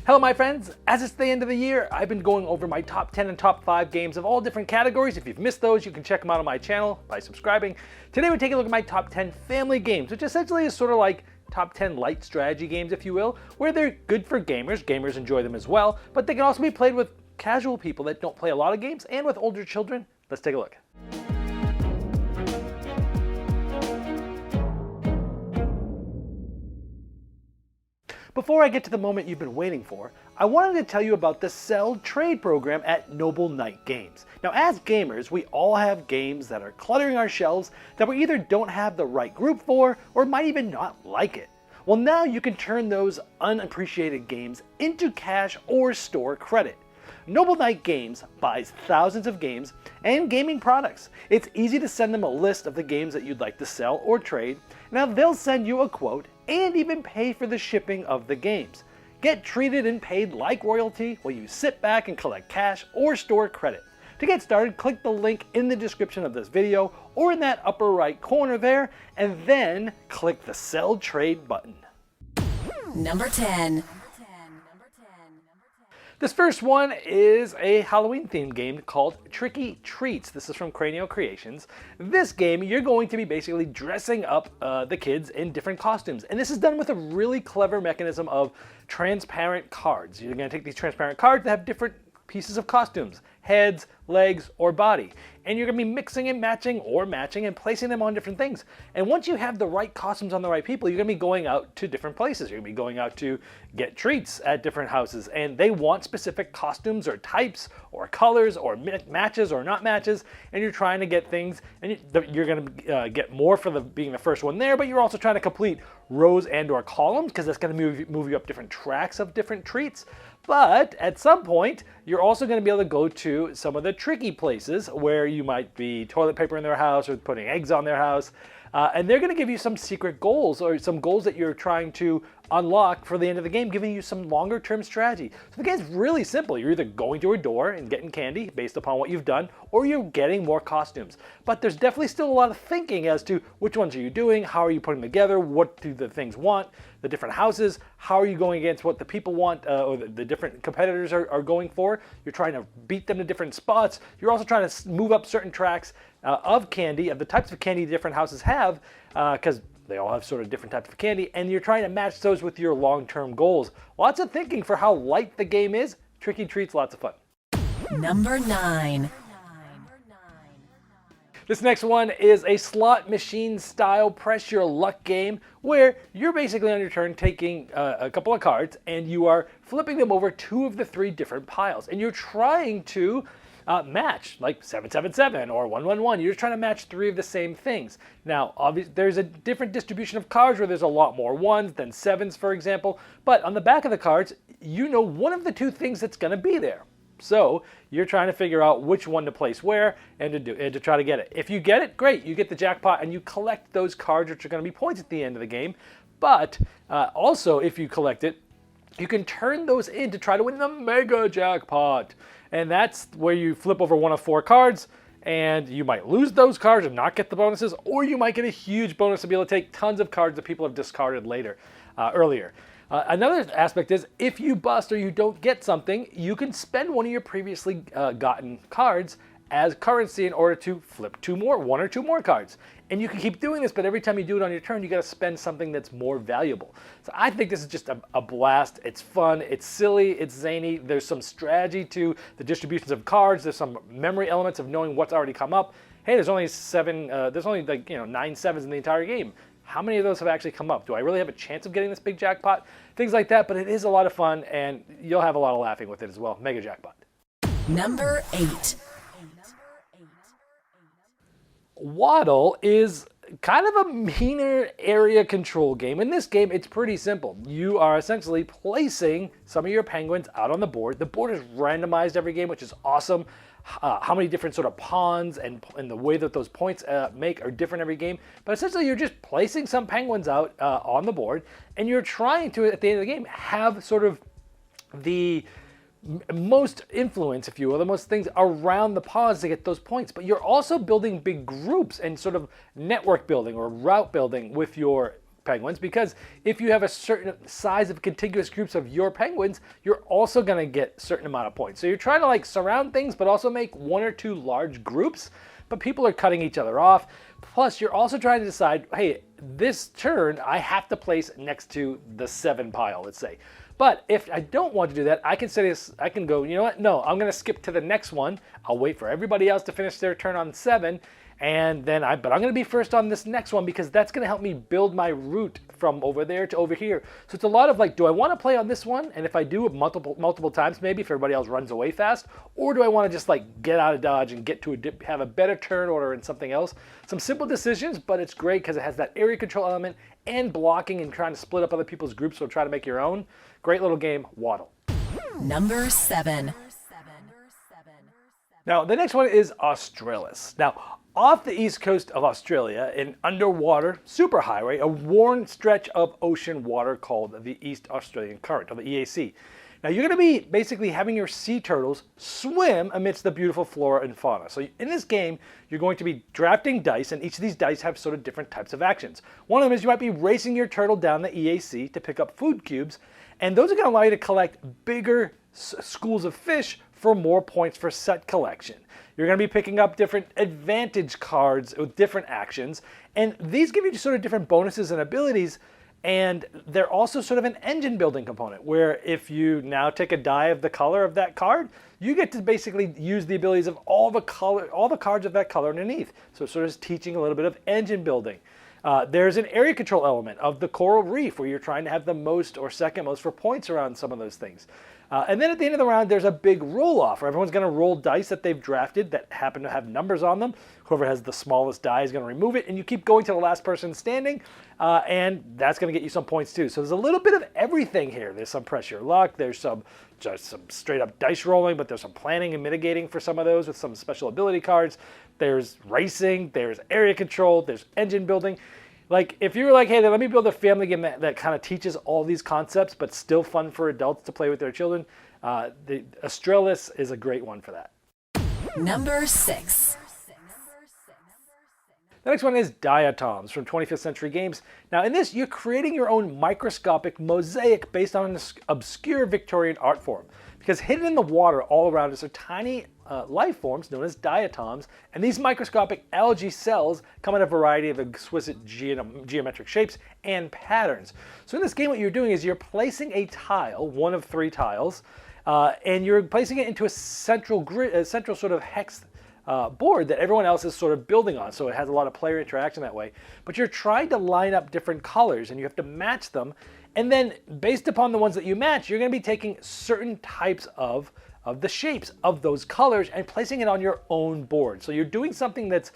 Hello my friends, as it's the end of the year, I've been going over my top 10 and top 5 games of all different categories. If you've missed those, you can check them out on my channel by subscribing. Today we're taking a look at my top 10 family games, which essentially is sort of like top 10 light strategy games, if you will, where they're good for gamers. Gamers enjoy them as well, but they can also be played with casual people that don't play a lot of games and with older children. Let's take a look. Before I get to the moment you've been waiting for, I wanted to tell you about the Sell Trade program at Noble Knight Games. Now, as gamers, we all have games that are cluttering our shelves that we either don't have the right group for or might even not like it. Well, now you can turn those unappreciated games into cash or store credit. Noble Knight Games buys thousands of games and gaming products. It's easy to send them a list of the games that you'd like to sell or trade. Now they'll send you a quote and even pay for the shipping of the games. Get treated and paid like royalty while you sit back and collect cash or store credit. To get started, click the link in the description of this video or in that upper right corner there, and then click the Sell Trade button. Number 10. This first one is a Halloween-themed game called Tricky Treats. This is from Cranial Creations. This game, you're going to be basically dressing up the kids in different costumes. And this is done with a really clever mechanism of transparent cards. You're going to take these transparent cards that have different pieces of costumes, heads, legs, or body. And you're going to be mixing and matching and placing them on different things. And once you have the right costumes on the right people, you're going to be going out to different places. You're going to be going out to get treats at different houses. And they want specific costumes or types or colors or matches or not matches. And you're trying to get things, and you're going to get more for being the first one there, but you're also trying to complete rows and or columns because that's going to move you up different tracks of different treats. But at some point, you're also going to be able to go to some of the tricky places where you might be toilet paper in their house or putting eggs on their house. And they're going to give you some secret goals or some goals that you're trying to unlock for the end of the game, giving you some longer term strategy. So the game's really simple. You're either going to a door and getting candy based upon what you've done, or you're getting more costumes. But there's definitely still a lot of thinking as to which ones are you doing, how are you putting them together, what do the things want, the different houses, how are you going against what the people want or the different competitors are going for. You're trying to beat them to different spots. You're also trying to move up certain tracks of candy, of the types of candy different houses have, because they all have sort of different types of candy, and you're trying to match those with your long-term goals. Lots of thinking for how light the game is. Tricky Treats, lots of fun. Number 9. This next one is a slot machine style press your luck game where you're basically on your turn taking a couple of cards and you are flipping them over 2 of the 3 different piles, and you're trying to match, like 777 or 111. You're just trying to match 3 of the same things. Now, obviously, there's a different distribution of cards where there's a lot more 1s than 7s, for example. But on the back of the cards, you know one of the 2 things that's going to be there. So you're trying to figure out which one to place where and to try to get it. If you get it, great. You get the jackpot and you collect those cards, which are going to be points at the end of the game. But also, if you collect it, you can turn those in to try to win the mega jackpot. And that's where you flip over 1 of 4 cards, and you might lose those cards and not get the bonuses, or you might get a huge bonus to be able to take tons of cards that people have discarded earlier. Another aspect is if you bust or you don't get something, you can spend one of your previously gotten cards as currency in order to flip 1 or 2 more cards. And you can keep doing this, but every time you do it on your turn, you got to spend something that's more valuable. So I think this is just a blast. It's fun, it's silly, it's zany. There's some strategy to the distributions of cards. There's some memory elements of knowing what's already come up. Hey, there's only 9 sevens in the entire game. How many of those have actually come up? Do I really have a chance of getting this big jackpot? Things like that, but it is a lot of fun, and you'll have a lot of laughing with it as well. Mega jackpot. Number 8. Waddle is kind of a meaner area control game. In this game, it's pretty simple. You are essentially placing some of your penguins out on the board. The board is randomized every game, which is awesome. How many different sort of pawns and the way that those points make are different every game. But essentially, you're just placing some penguins out on the board, and you're trying to, at the end of the game, have sort of the most influence, if you will, the most things around the pawns to get those points. But you're also building big groups and sort of network building or route building with your penguins, because if you have a certain size of contiguous groups of your penguins, you're also going to get a certain amount of points. So you're trying to like surround things, but also make 1 or 2 large groups, but people are cutting each other off. Plus, you're also trying to decide, hey, this turn I have to place next to the 7 pile, let's say. But if I don't want to do that, I can say this, I can go, you know what? No, I'm going to skip to the next one. I'll wait for everybody else to finish their turn on 7. And then but I'm going to be first on this next one, because that's going to help me build my route from over there to over here. So it's a lot of like, do I want to play on this one? And if I do it multiple times, maybe if everybody else runs away fast, or do I want to just like get out of dodge and get to have a better turn order in something else? Some simple decisions, but it's great because it has that area control element and blocking and trying to split up other people's groups, so try to make your own. Great little game, Waddle. Number 7. Now, the next one is Australis. Now, off the east coast of Australia, an underwater superhighway, a worn stretch of ocean water called the East Australian Current, or the EAC. Now, you're going to be basically having your sea turtles swim amidst the beautiful flora and fauna. So in this game, you're going to be drafting dice, and each of these dice have sort of different types of actions. One of them is you might be racing your turtle down the EAC to pick up food cubes, and those are going to allow you to collect bigger schools of fish for more points for set collection. You're going to be picking up different advantage cards with different actions, and these give you sort of different bonuses and abilities, and they're also sort of an engine building component, where if you now take a die of the color of that card, you get to basically use the abilities of all the cards of that color underneath. So it sort of is teaching a little bit of engine building. There's an area control element of the coral reef, where you're trying to have the most or second most for points around some of those things. And then at the end of the round, there's a big roll-off, where everyone's going to roll dice that they've drafted that happen to have numbers on them. Whoever has the smallest die is going to remove it, and you keep going to the last person standing, and that's going to get you some points too. So there's a little bit of everything here. There's some pressure luck, there's just some straight-up dice rolling, but there's some planning and mitigating for some of those with some special ability cards. There's racing, there's area control, there's engine building. Like, if you're like, hey, let me build a family game that kind of teaches all these concepts, but still fun for adults to play with their children, the Australis is a great one for that. Number 6. The next one is Diatoms from 25th Century Games. Now, in this, you're creating your own microscopic mosaic based on an obscure Victorian art form. Because hidden in the water all around us are tiny life forms known as diatoms, and these microscopic algae cells come in a variety of exquisite geometric shapes and patterns. So in this game, what you're doing is you're placing a tile, one of 3 tiles, and you're placing it into a central sort of hex board that everyone else is sort of building on. So it has a lot of player interaction that way. But you're trying to line up different colors, and you have to match them. And then based upon the ones that you match, you're going to be taking certain types of the shapes of those colors and placing it on your own board. So you're doing something that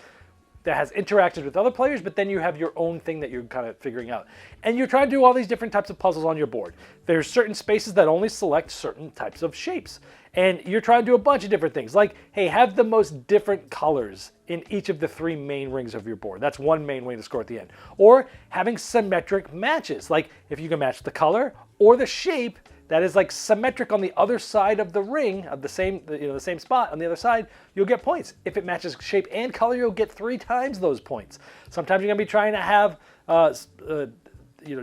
has interactions with other players, but then you have your own thing that you're kind of figuring out. And you're trying to do all these different types of puzzles on your board. There's certain spaces that only select certain types of shapes. And you're trying to do a bunch of different things. Like, hey, have the most different colors in each of the 3 main rings of your board. That's one main way to score at the end. Or having symmetric matches. Like, if you can match the color or the shape that is like symmetric on the other side of the ring, of the same spot on the other side, you'll get points. If it matches shape and color, you'll get 3 times those points. Sometimes you're going to be trying to have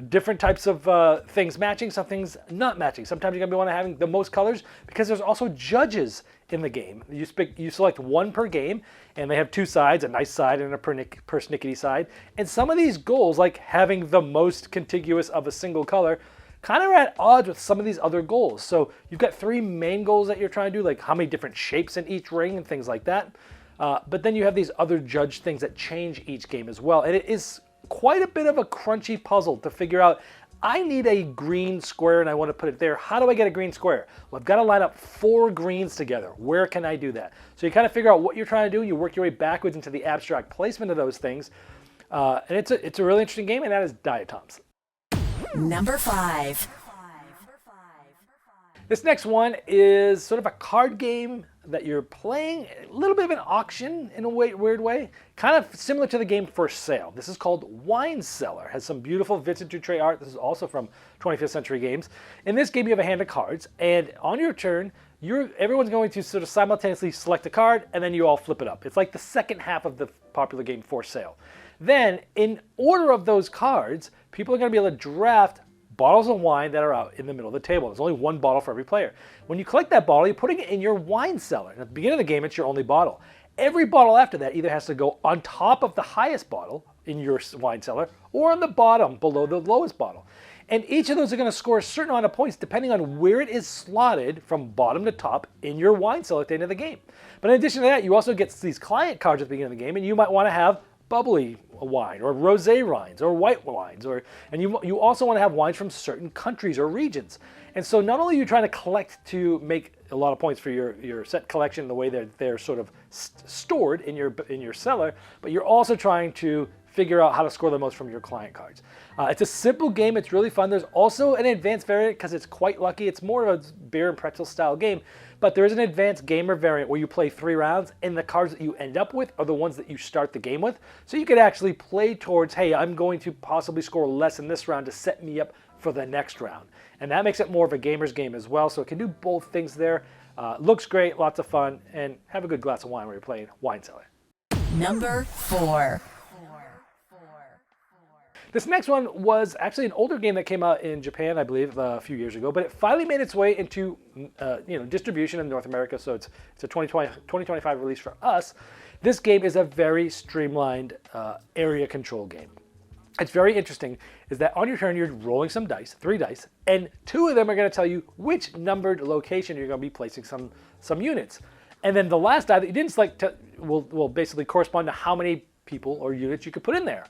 different types of things matching, some things not matching. Sometimes you're going to be having the most colors, because there's also judges in the game. You select 1 per game, and they have 2 sides, a nice side and a persnickety side. And some of these goals, like having the most contiguous of a single color, kind of are at odds with some of these other goals. So you've got 3 main goals that you're trying to do, like how many different shapes in each ring and things like that. But then you have these other judge things that change each game as well. And it is quite a bit of a crunchy puzzle to figure out. I need a green square and I want to put it there. How do I get a green square? Well, I've got to line up 4 greens together. Where can I do that? So you kind of figure out what you're trying to do. You work your way backwards into the abstract placement of those things. And it's a really interesting game, and that is Diatoms. Number 5. This next one is sort of a card game that you're playing, a little bit of an auction in a weird way, kind of similar to the game For Sale. This is called Wine Cellar. It has some beautiful Vincent Dutrait art. This is also from 25th Century Games. In this game, you have a hand of cards, and on your turn, everyone's going to sort of simultaneously select a card, and then you all flip it up. It's like the second half of the popular game For Sale. Then, in order of those cards, people are going to be able to draft bottles of wine that are out in the middle of the table. There's only one bottle for every player. When you collect that bottle, you're putting it in your wine cellar. And at the beginning of the game, it's your only bottle. Every bottle after that either has to go on top of the highest bottle in your wine cellar or on the bottom below the lowest bottle. And each of those are going to score a certain amount of points depending on where it is slotted from bottom to top in your wine cellar at the end of the game. But in addition to that, you also get these client cards at the beginning of the game, and you might want to have bubbly wine or rosé wines or white wines, and you also want to have wines from certain countries or regions. And so not only are you trying to collect to make a lot of points for your set collection, the way they're sort of stored in your cellar, but you're also trying to figure out how to score the most from your client cards. It's a simple game. It's really fun. There's also an advanced variant because it's quite lucky. It's more of a beer and pretzel style game, but there is an advanced gamer variant where you play 3 rounds, and the cards that you end up with are the ones that you start the game with. So you could actually play towards, hey, I'm going to possibly score less in this round to set me up for the next round. And that makes it more of a gamer's game as well. So it can do both things there. Looks great, lots of fun, and have a good glass of wine when you're playing Wine Cellar. Number 4. This next one was actually an older game that came out in Japan, I believe, a few years ago, but it finally made its way into distribution in North America, so it's a 2025 release for us. This game is a very streamlined area control game. It's very interesting, is that on your turn you're rolling some dice, 3 dice, and 2 of them are going to tell you which numbered location you're going to be placing some units. And then the last die that you didn't select will basically correspond to how many people or units you could put in there.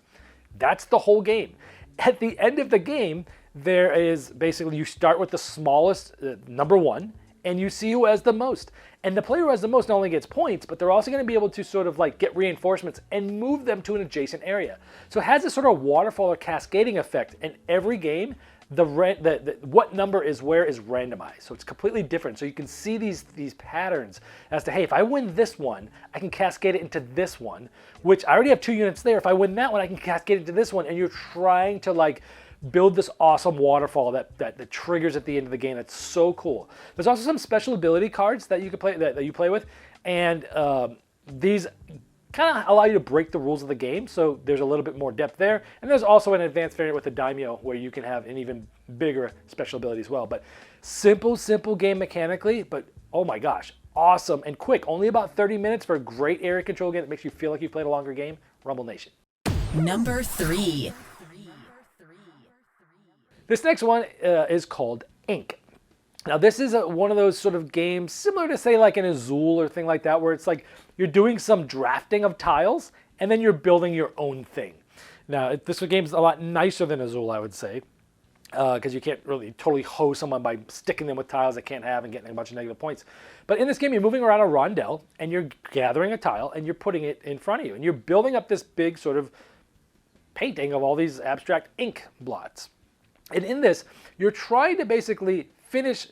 That's the whole game. At the end of the game, there is basically, you start with the smallest, number 1, and you see who has the most. And the player who has the most not only gets points, but they're also going to be able to sort of like get reinforcements and move them to an adjacent area. So it has this sort of waterfall or cascading effect. In every game, what number is where is randomized. So it's completely different. So you can see these patterns as to, hey, if I win this one, I can cascade it into this one, which I already have 2 units there. If I win that one, I can cascade it into this one. And you're trying to like build this awesome waterfall that triggers at the end of the game. That's so cool. There's also some special ability cards that you can play that you play with, and these kind of allow you to break the rules of the game. So there's a little bit more depth there, and there's also an advanced variant with the daimyo where you can have an even bigger special ability as well. But simple game mechanically, but oh my gosh, awesome and quick. Only about 30 minutes for a great area control game that makes you feel like you played a longer game. Rumble Nation. Number 3. This next one is called Ink. Now this is one of those sort of games similar to say like an Azul or thing like that, where it's like you're doing some drafting of tiles and then you're building your own thing. Now this game's a lot nicer than Azul, I would say, because you can't really totally hose someone by sticking them with tiles they can't have and getting a bunch of negative points. But in this game, you're moving around a rondel and you're gathering a tile and you're putting it in front of you and you're building up this big sort of painting of all these abstract ink blots. And in this, you're trying to basically finish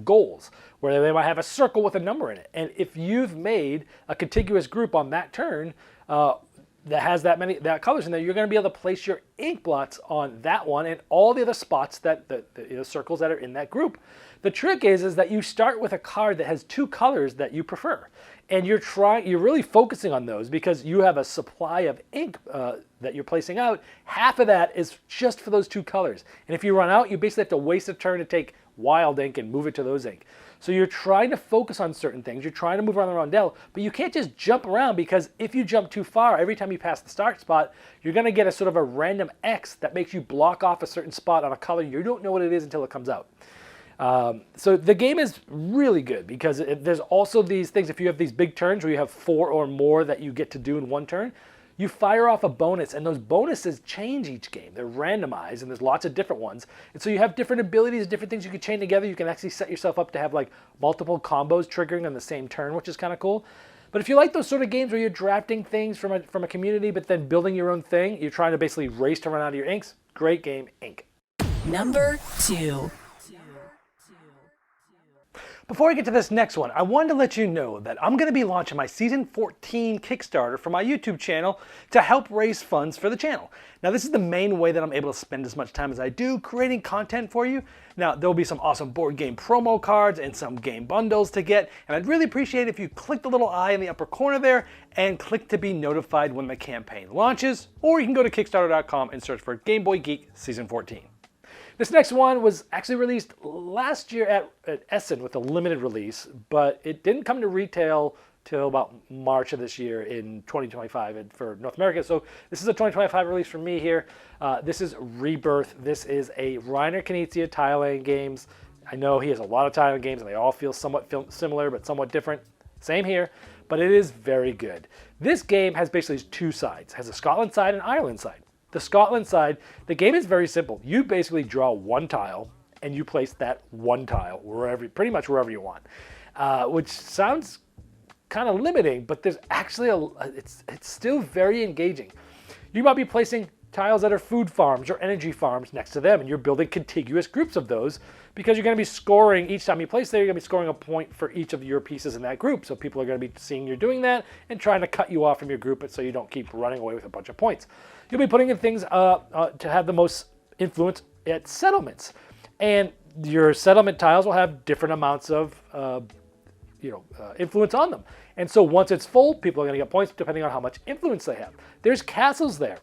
goals where they might have a circle with a number in it. And if you've made a contiguous group on that turn that has that colors in there, you're going to be able to place your ink blots on that one and all the other spots the circles that are in that group. The trick is that you start with a card that has 2 colors that you prefer. And you're really focusing on those because you have a supply of ink that you're placing out. Half of that is just for those 2 colors. And if you run out, you basically have to waste a turn to take wild ink and move it to those ink. So you're trying to focus on certain things. You're trying to move around the rondel, but you can't just jump around because if you jump too far, every time you pass the start spot, you're going to get a sort of a random X that makes you block off a certain spot on a color. You don't know what it is until it comes out. So the game is really good because there's also these things. If you have these big turns where you have 4 or more that you get to do in one turn, you fire off a bonus, and those bonuses change each game. They're randomized, and there's lots of different ones. And so you have different abilities, different things you can chain together. You can actually set yourself up to have like multiple combos triggering on the same turn, which is kind of cool. But if you like those sort of games where you're drafting things from a community, but then building your own thing, you're trying to basically race to run out of your inks, great game, Ink. Number 2. Before I get to this next one, I wanted to let you know that I'm going to be launching my Season 14 Kickstarter for my YouTube channel to help raise funds for the channel. Now, this is the main way that I'm able to spend as much time as I do creating content for you. Now, there will be some awesome board game promo cards and some game bundles to get, and I'd really appreciate it if you click the little eye in the upper corner there and click to be notified when the campaign launches, or you can go to Kickstarter.com and search for Game Boy Geek Season 14. This next one was actually released last year at Essen with a limited release, but it didn't come to retail till about March of this year in 2025 for North America. So this is a 2025 release for me here. This is Rebirth. This is a Reiner Knizia tile-laying games. I know he has a lot of tile games and they all feel somewhat similar but somewhat different. Same here, but it is very good. This game has basically two sides. It has a Scotland side and Ireland side. The Scotland side, the game is very simple. You basically draw one tile and you place that one tile pretty much wherever you want, which sounds kind of limiting, but there's actually it's still very engaging. You might be placing tiles that are food farms or energy farms next to them, and you're building contiguous groups of those because you're going to be scoring each time you place there. You're going to be scoring a point for each of your pieces in that group. So people are going to be seeing you're doing that and trying to cut you off from your group so you don't keep running away with a bunch of points. You'll be putting in things to have the most influence at settlements, and your settlement tiles will have different amounts of influence on them. And so once it's full, people are going to get points depending on how much influence they have. There's castles there.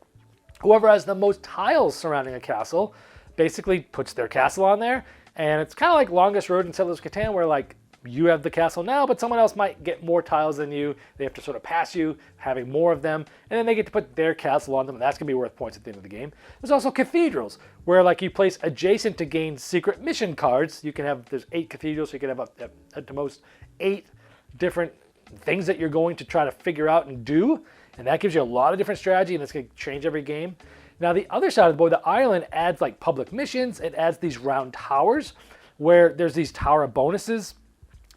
Whoever has the most tiles surrounding a castle basically puts their castle on there. And it's kind of like Longest Road in Settlers of Catan, where like you have the castle now, but someone else might get more tiles than you. They have to sort of pass you, having more of them, and then they get to put their castle on them, and that's going to be worth points at the end of the game. There's also cathedrals, where like you place adjacent to gain secret mission cards. You can have, there's 8 cathedrals, so you can have at the most 8 different things that you're going to try to figure out and do, and that gives you a lot of different strategy, and it's going to change every game. Now the other side of the board, the island adds like public missions. It adds these round towers where there's these tower bonuses,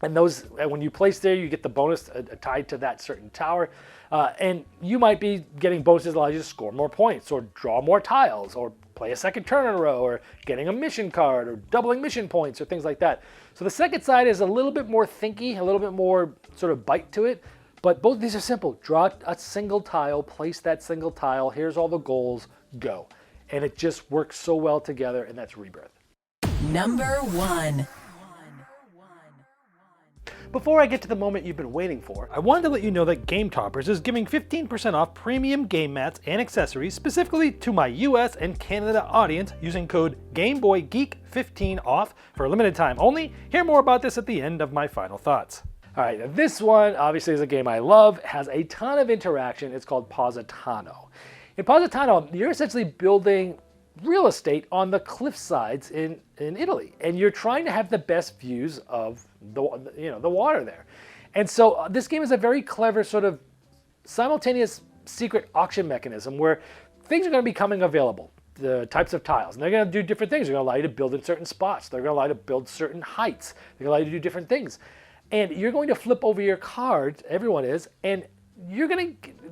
and those, when you place there, you get the bonus tied to that certain tower, and you might be getting bonuses that allow you to score more points or draw more tiles or play a second turn in a row or getting a mission card or doubling mission points or things like that. So the second side is a little bit more thinky, a little bit more sort of bite to it, but both of these are simple. Draw a single tile, place that single tile, here's all the goals, go. And it just works so well together, and that's Rebirth. Number 1. Before I get to the moment you've been waiting for, I wanted to let you know that Game Toppers is giving 15% off premium game mats and accessories specifically to my US and Canada audience using code GameBoyGeek15 off for a limited time only. Hear more about this at the end of my final thoughts. All right, now this one obviously is a game I love, has a ton of interaction. It's called Positano. In Positano, you're essentially building real estate on the cliff sides in Italy, and you're trying to have the best views of the water there. And so this game is a very clever sort of simultaneous secret auction mechanism where things are going to be coming available, the types of tiles, and they're going to do different things. They're going to allow you to build in certain spots. They're going to allow you to build certain heights. They're going to allow you to do different things. And you're going to flip over your cards, everyone is, and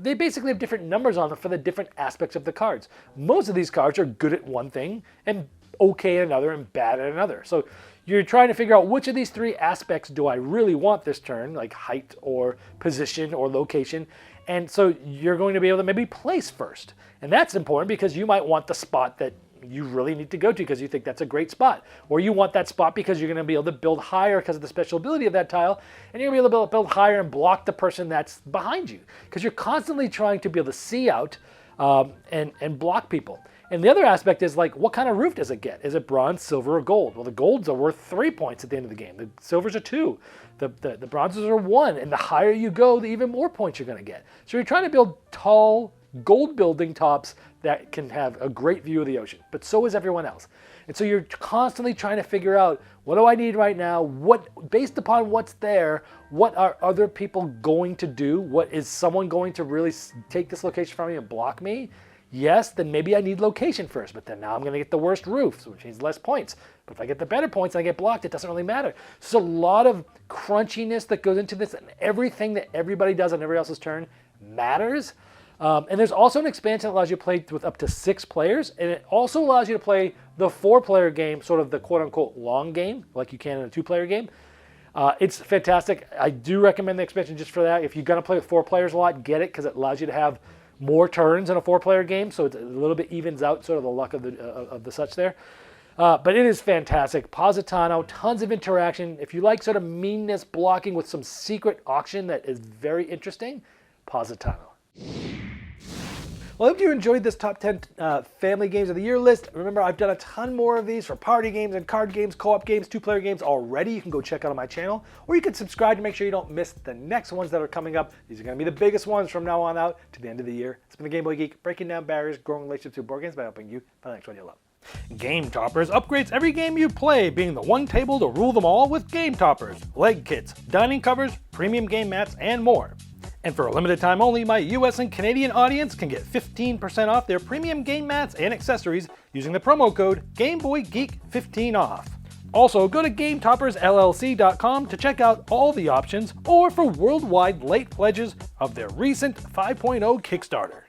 they basically have different numbers on them for the different aspects of the cards. Most of these cards are good at one thing and okay at another and bad at another. So you're trying to figure out which of these 3 aspects do I really want this turn, like height or position or location. And so you're going to be able to maybe place first. And that's important because you might want the spot that you really need to go to because you think that's a great spot. Or you want that spot because you're going to be able to build higher because of the special ability of that tile, and you're going to be able to build higher and block the person that's behind you because you're constantly trying to be able to see out and block people. And the other aspect is like, what kind of roof does it get? Is it bronze, silver, or gold? Well, the golds are worth 3 points at the end of the game. The silvers are 2. The bronzes are 1. And the higher you go, the even more points you're going to get. So you're trying to build tall, gold building tops that can have a great view of the ocean. But so is everyone else. And so you're constantly trying to figure out, what do I need right now? Based upon what's there, what are other people going to do? What is someone going to really take this location from me and block me? Yes, then maybe I need location first, but then now I'm going to get the worst roof, which means less points. But if I get the better points and I get blocked, it doesn't really matter. So a lot of crunchiness that goes into this, and everything that everybody does on everybody else's turn matters. And there's also an expansion that allows you to play with up to 6 players, and it also allows you to play the 4-player game, sort of the quote-unquote long game, like you can in a 2-player game. It's fantastic. I do recommend the expansion just for that. If you're going to play with 4 players a lot, get it because it allows you to have more turns in a 4-player game, so it a little bit evens out sort of the luck of the such there. But it is fantastic. Positano, tons of interaction. If you like sort of meanness blocking with some secret auction that is very interesting, Positano. Well, I hope you enjoyed this top 10 family games of the year list. Remember, I've done a ton more of these for party games and card games, co-op games, 2-player games already. You can go check out on my channel, or you can subscribe to make sure you don't miss the next ones that are coming up. These are going to be the biggest ones from now on out to the end of the year. It's been the Game Boy Geek, breaking down barriers, growing relationships through board games by helping you find the next one you love. Game Toppers upgrades every game you play, being the one table to rule them all with Game Toppers, leg kits, dining covers, premium game mats, and more. And for a limited time only, my US and Canadian audience can get 15% off their premium game mats and accessories using the promo code GameBoyGeek15OFF. Also, go to GameToppersLLC.com to check out all the options or for worldwide late pledges of their recent 5.0 Kickstarter.